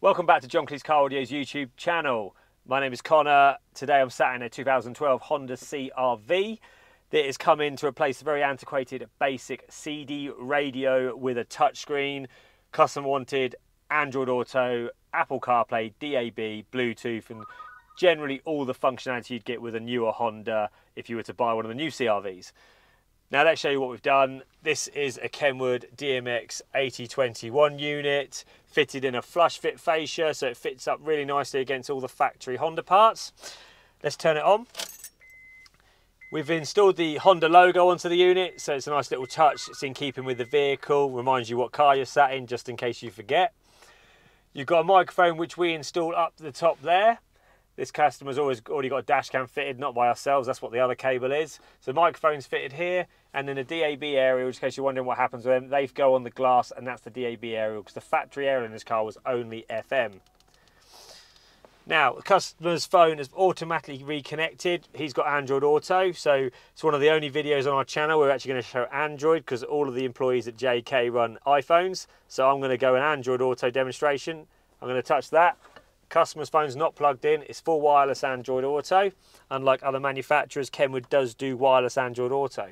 Welcome back to John Cleese Car Audio's YouTube channel. My name is Connor. Today I'm sat in a 2012 Honda CRV that is coming to replace the very antiquated basic CD radio with a touchscreen, custom wanted Android Auto, Apple CarPlay, DAB, Bluetooth, and generally all the functionality you'd get with a newer Honda if you were to buy one of the new CRVs. Now let's show you what we've done. This is a Kenwood DMX 8021 unit, fitted in a flush fit fascia, so it fits up really nicely against all the factory Honda parts. Let's turn it on. We've installed the Honda logo onto the unit, so it's a nice little touch. It's in keeping with the vehicle, reminds you what car you're sat in, just in case you forget. You've got a microphone which we installed up the top there. This customer's already got a dash cam fitted, not by ourselves, that's what the other cable is. So microphone's fitted here, and then the DAB area, which in case you're wondering what happens with them, they go on the glass, and that's the DAB area, because the factory area in this car was only FM. Now, the customer's phone is automatically reconnected. He's got Android Auto, so it's one of the only videos on our channel we're actually going to show Android, because all of the employees at JK run iPhones. So I'm going to go an Android Auto demonstration. I'm going to touch that. Customer's phone's not plugged in, it's full wireless Android Auto. Unlike other manufacturers, Kenwood does do wireless Android Auto.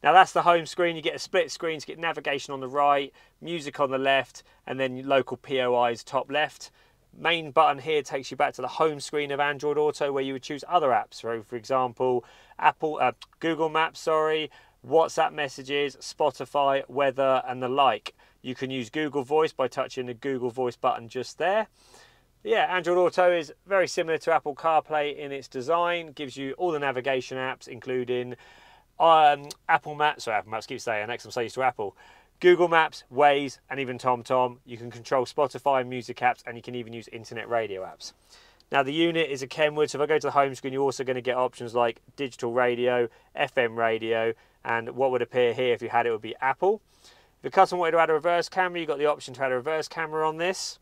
Now that's the home screen. You get a split screen to get navigation on the right, music on the left, and then local POIs top left. Main button here takes you back to the home screen of Android Auto, where you would choose other apps. So for example, Google Maps, WhatsApp messages, Spotify, weather, and the like. You can use Google Voice by touching the Google Voice button just there. Yeah, Android Auto is very similar to Apple CarPlay in its design. Gives you all the navigation apps, including Apple Maps, keep saying, next I'm so used to Apple. Google Maps, Waze, and even TomTom. You can control Spotify and music apps, and you can even use internet radio apps. Now the unit is a Kenwood, so if I go to the home screen, you're also going to get options like digital radio, FM radio, and what would appear here if you had it would be Apple. If the customer wanted to add a reverse camera, you've got the option to add a reverse camera on this.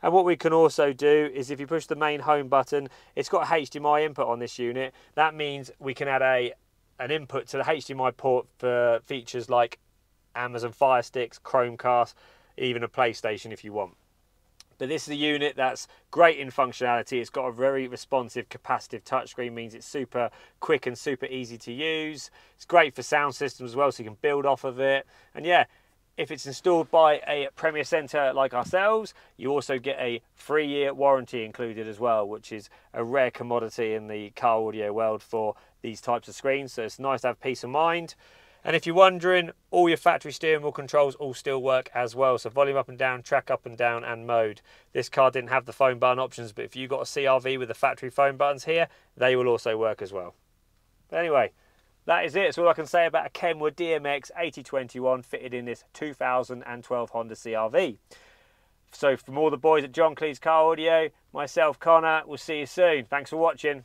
And what we can also do is if you push the main home button, it's got a HDMI input on this unit. That means we can add an input to the HDMI port for features like Amazon Fire Sticks, Chromecast, even a PlayStation if you want. But this is a unit that's great in functionality. It's got a very responsive capacitive touchscreen, means it's super quick and super easy to use. It's great for sound systems as well, so you can build off of it. And yeah, if it's installed by a Premier Centre like ourselves, you also get a 3-year warranty included as well, which is a rare commodity in the car audio world for these types of screens. So it's nice to have peace of mind. And if you're wondering, all your factory steering wheel controls all still work as well. So volume up and down, track up and down, and mode. This car didn't have the phone button options, but if you've got a CRV with the factory phone buttons here, they will also work as well. But anyway, that is it. That's all I can say about a Kenwood DMX 8021 fitted in this 2012 Honda CRV. So from all the boys at John Cleese Car Audio, myself, Connor, we'll see you soon. Thanks for watching.